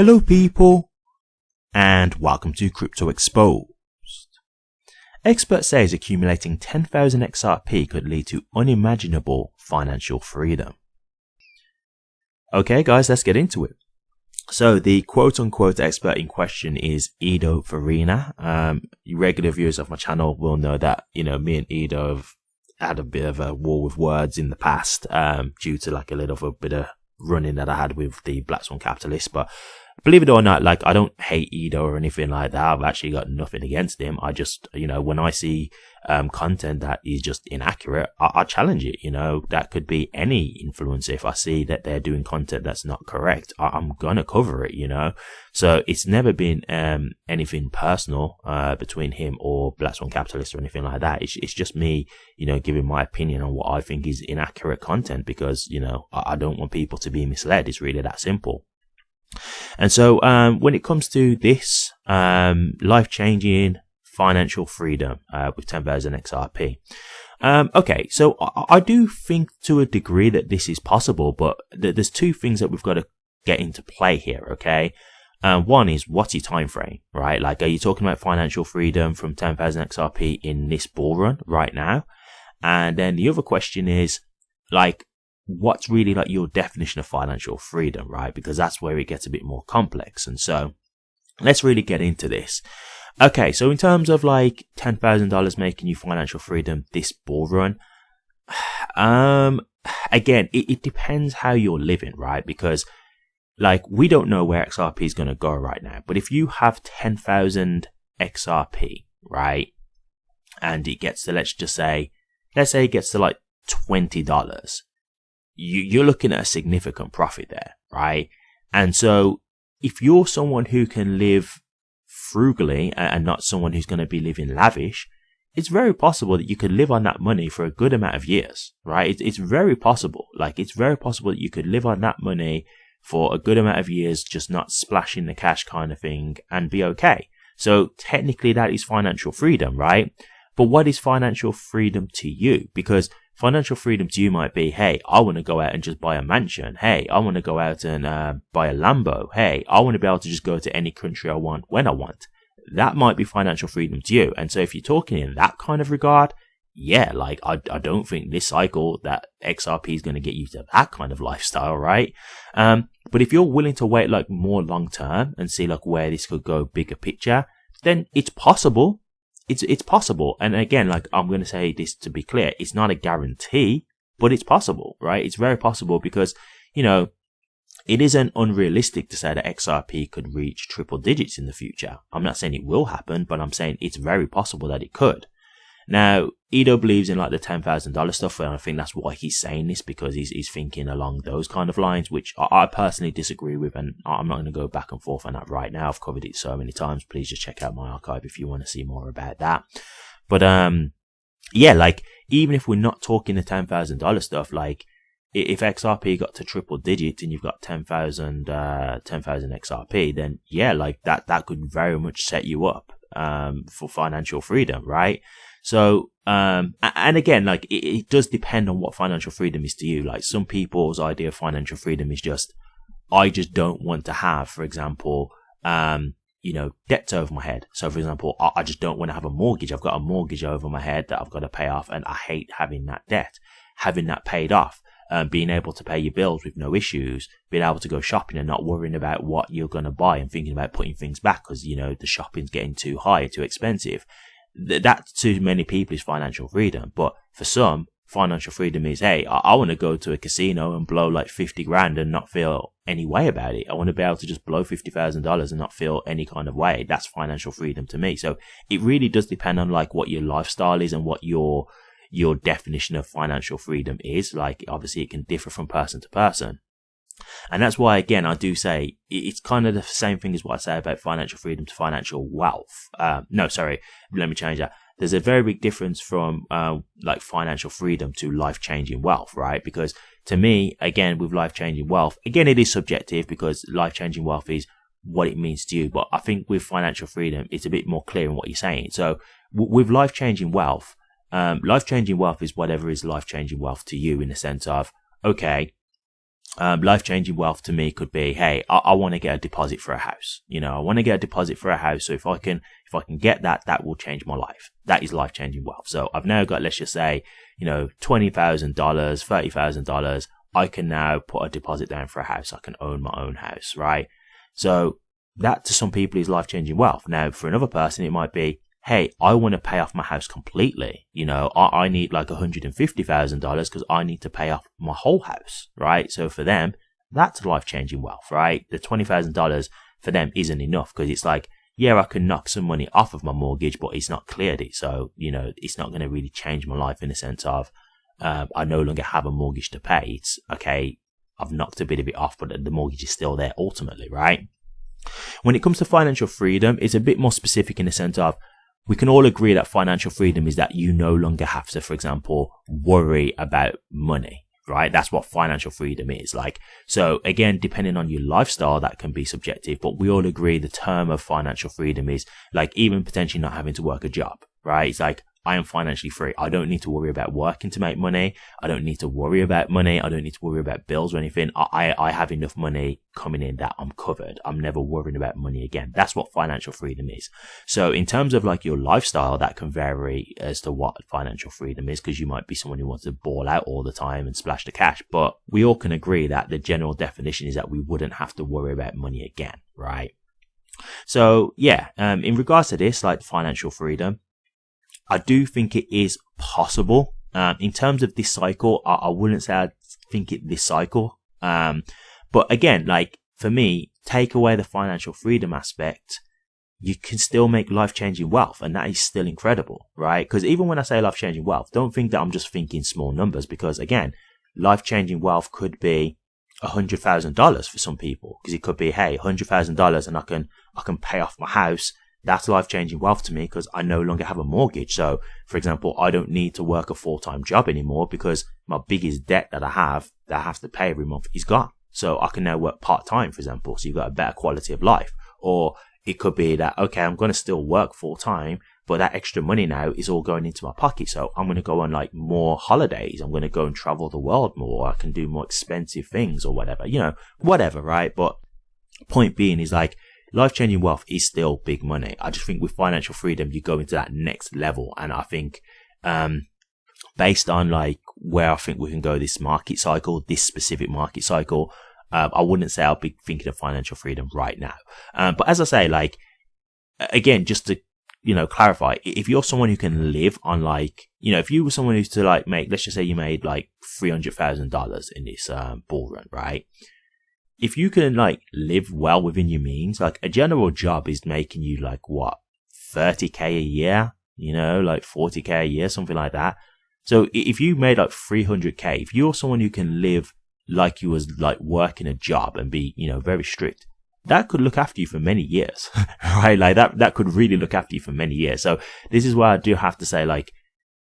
Hello people, and welcome to Crypto Exposed. Experts say accumulating 10,000 XRP could lead to unimaginable financial freedom. Okay guys, let's get into it. So the quote-unquote expert in question is Ido Farina. Regular viewers of my channel will know that, me and Ido have had a bit of a war with words in the past, due to like a bit of running that I had with the Black Swan Capitalist. But believe it or not, like, I don't hate Ido or anything like that. I've actually got nothing against him. I just, when I see content that is just inaccurate, I challenge it. That could be any influencer. If I see that they're doing content that's not correct, I'm gonna cover it, So it's never been anything personal between him or Black Swan Capitalist or anything like that. It's just me, giving my opinion on what I think is inaccurate content, because, I don't want people to be misled. It's really that simple. And so when it comes to this life-changing financial freedom with 10,000 XRP, okay, so I do think to a degree that this is possible, but there's two things that we've got to get into play here, okay? One is, what's your time frame, right? Like, are you talking about financial freedom from 10,000 XRP in this bull run right now? And then the other question is, like, what's really like your definition of financial freedom, right? Because that's where it gets a bit more complex. And so let's really get into this. Okay, so in terms of like $10,000 making you financial freedom this bull run, again, it depends how you're living, right? Because like, we don't know where XRP is going to go right now, but if you have 10,000 XRP, right, and it gets to, let's say it gets to like $20, you're looking at a significant profit there, right? And so if you're someone who can live frugally and not someone who's going to be living lavish, it's very possible that you could live on that money for a good amount of years, right? It's very possible. Like, it's very possible that you could live on that money for a good amount of years, just not splashing the cash kind of thing, and be okay. So technically that is financial freedom, right? But what is financial freedom to you? Because financial freedom to you might be, hey, I want to go out and just buy a mansion. Hey, I want to go out and buy a lambo. Hey, I want to be able to just go to any country I want when I want. That might be financial freedom to you. And so if you're talking in that kind of regard, yeah, like, I don't think this cycle that XRP is going to get you to that kind of lifestyle, right? But if you're willing to wait like more long term and see like where this could go bigger picture, then it's possible. It's possible. And again, like, I'm going to say this to be clear, it's not a guarantee, but it's possible, right? It's very possible because, it isn't unrealistic to say that XRP could reach triple digits in the future. I'm not saying it will happen, but I'm saying it's very possible that it could. Now, Ido believes in like the $10,000 stuff, and I think that's why he's saying this, because he's thinking along those kind of lines, which I personally disagree with, and I'm not going to go back and forth on that right now. I've covered it so many times. Please just check out my archive if you want to see more about that. But yeah, like, even if we're not talking the $10,000 stuff, like, if XRP got to triple digits and you've got 10,000 XRP, then yeah, like, that could very much set you up for financial freedom, right? So, and again, like, it does depend on what financial freedom is to you. Like, some people's idea of financial freedom is just, I just don't want to have, for example, debts over my head. So, for example, I just don't want to have a mortgage. I've got a mortgage over my head that I've got to pay off, and I hate having that debt. Having that paid off, being able to pay your bills with no issues, being able to go shopping and not worrying about what you're going to buy and thinking about putting things back because, the shopping's getting too high, too expensive. That to many people is financial freedom. But for some, financial freedom is, hey, I want to go to a casino and blow like 50 grand and not feel any way about it. I want to be able to just blow $50,000 and not feel any kind of way. That's financial freedom to me. So it really does depend on like what your lifestyle is and what your definition of financial freedom is. Like, obviously it can differ from person to person. And that's why, again, I do say it's kind of the same thing as what I say about financial freedom to financial wealth. No, sorry, let me change that. There's a very big difference from like financial freedom to life-changing wealth, right? Because to me, again, with life-changing wealth, again, it is subjective because life-changing wealth is what it means to you. But I think with financial freedom, it's a bit more clear in what you're saying. So with life-changing wealth is whatever is life-changing wealth to you, in the sense of, okay, Life-changing wealth to me could be, hey, I want to get a deposit for a house. I want to get a deposit for a house. So if I can get that, that will change my life. That is life-changing wealth. So I've now got, let's just say, $20,000, $30,000. I can now put a deposit down for a house. I can own my own house, right? So that to some people is life-changing wealth. Now, for another person, it might be, hey, I want to pay off my house completely. I need like $150,000 because I need to pay off my whole house, right? So for them, that's life-changing wealth, right? The $20,000 for them isn't enough because it's like, yeah, I can knock some money off of my mortgage, but it's not cleared it. So, it's not going to really change my life in the sense of, I no longer have a mortgage to pay. It's okay, I've knocked a bit of it off, but the mortgage is still there ultimately, right? When it comes to financial freedom, it's a bit more specific in the sense of, we can all agree that financial freedom is that you no longer have to, for example, worry about money, right? That's what financial freedom is like. So again, depending on your lifestyle, that can be subjective, but we all agree the term of financial freedom is like even potentially not having to work a job, right? It's like, I am financially free. I don't need to worry about working to make money. I don't need to worry about money. I don't need to worry about bills or anything. I have enough money coming in that I'm covered. I'm never worrying about money again. That's what financial freedom is. So in terms of like your lifestyle, that can vary as to what financial freedom is, because you might be someone who wants to ball out all the time and splash the cash. But we all can agree that the general definition is that we wouldn't have to worry about money again, right? So yeah, in regards to this, like financial freedom, I do think it is possible. In terms of this cycle, I wouldn't say I think it this cycle. But again, like for me, take away the financial freedom aspect, you can still make life-changing wealth, and that is still incredible, right? Because even when I say life-changing wealth, don't think that I'm just thinking small numbers, because again, life-changing wealth could be $100,000 for some people, because it could be, hey, $100,000 and I can pay off my house. That's life-changing wealth to me because I no longer have a mortgage. So, for example, I don't need to work a full-time job anymore because my biggest debt that I have to pay every month is gone. So I can now work part-time, for example. So you've got a better quality of life. Or it could be that, okay, I'm going to still work full-time, but that extra money now is all going into my pocket. So I'm going to go on like more holidays. I'm going to go and travel the world more. I can do more expensive things or whatever, whatever, right? But point being is like, life-changing wealth is still big money. I just think with financial freedom, you go into that next level. And I think, based on like where I think we can go this specific market cycle, I wouldn't say I'll be thinking of financial freedom right now. But as I say, like, again, just to, clarify, if you're someone who can live on like, if you were someone who's to like make, let's just say you made like $300,000 in this, bull run, right? If you can like live well within your means, like a general job is making you like what, 30K a year, like 40K a year, something like that. So if you made like 300K, if you're someone who can live like you was like working a job and be, very strict, that could look after you for many years, right? Like that could really look after you for many years. So this is why I do have to say, like,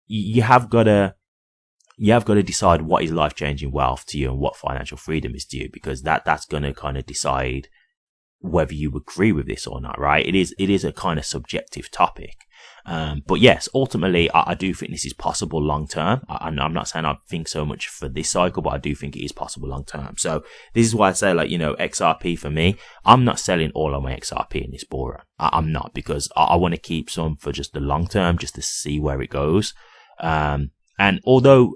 you have got to decide what is life-changing wealth to you and what financial freedom is to you, because that's going to kind of decide whether you agree with this or not, right? It is a kind of subjective topic. But yes, ultimately, I do think this is possible long term. I'm not saying I think so much for this cycle, but I do think it is possible long term. So this is why I say, like, XRP for me, I'm not selling all of my XRP in this bull run. I'm not, because I want to keep some for just the long term, just to see where it goes. And although,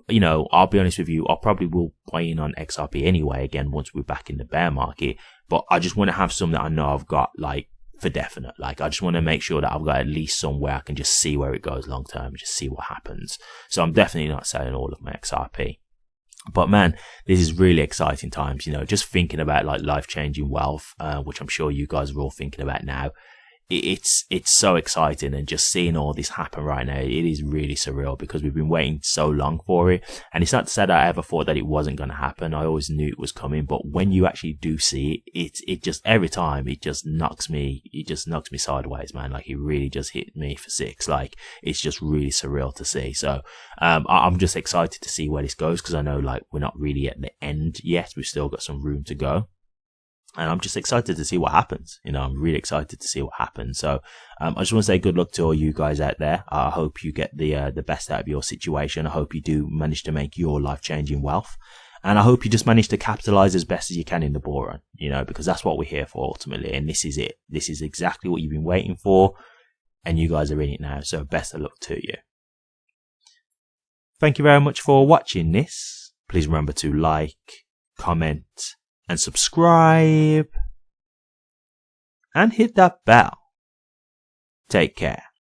I'll be honest with you, I probably will play in on XRP anyway, again, once we're back in the bear market, but I just want to have some that I know I've got, like, for definite. Like, I just want to make sure that I've got at least somewhere I can just see where it goes long term, just see what happens. So I'm definitely not selling all of my XRP. But man, this is really exciting times, just thinking about like life-changing wealth, which I'm sure you guys are all thinking about now. It's so exciting, and just seeing all this happen right now, it is really surreal, because we've been waiting so long for it. And it's not to say that I ever thought that it wasn't going to happen. I always knew it was coming, but when you actually do see it, it just, every time it just knocks me sideways, man. Like, it really just hit me for six. Like, it's just really surreal to see. So, I'm just excited to see where this goes, because I know, like, we're not really at the end yet. We've still got some room to go. And I'm just excited to see what happens. I'm really excited to see what happens. So, I just want to say good luck to all you guys out there. I hope you get the best out of your situation. I hope you do manage to make your life-changing wealth. And I hope you just manage to capitalize as best as you can in the bull run, you know, because that's what we're here for ultimately. And this is it. This is exactly what you've been waiting for. And you guys are in it now. So best of luck to you. Thank you very much for watching this. Please remember to like, comment, and subscribe. And hit that bell. Take care.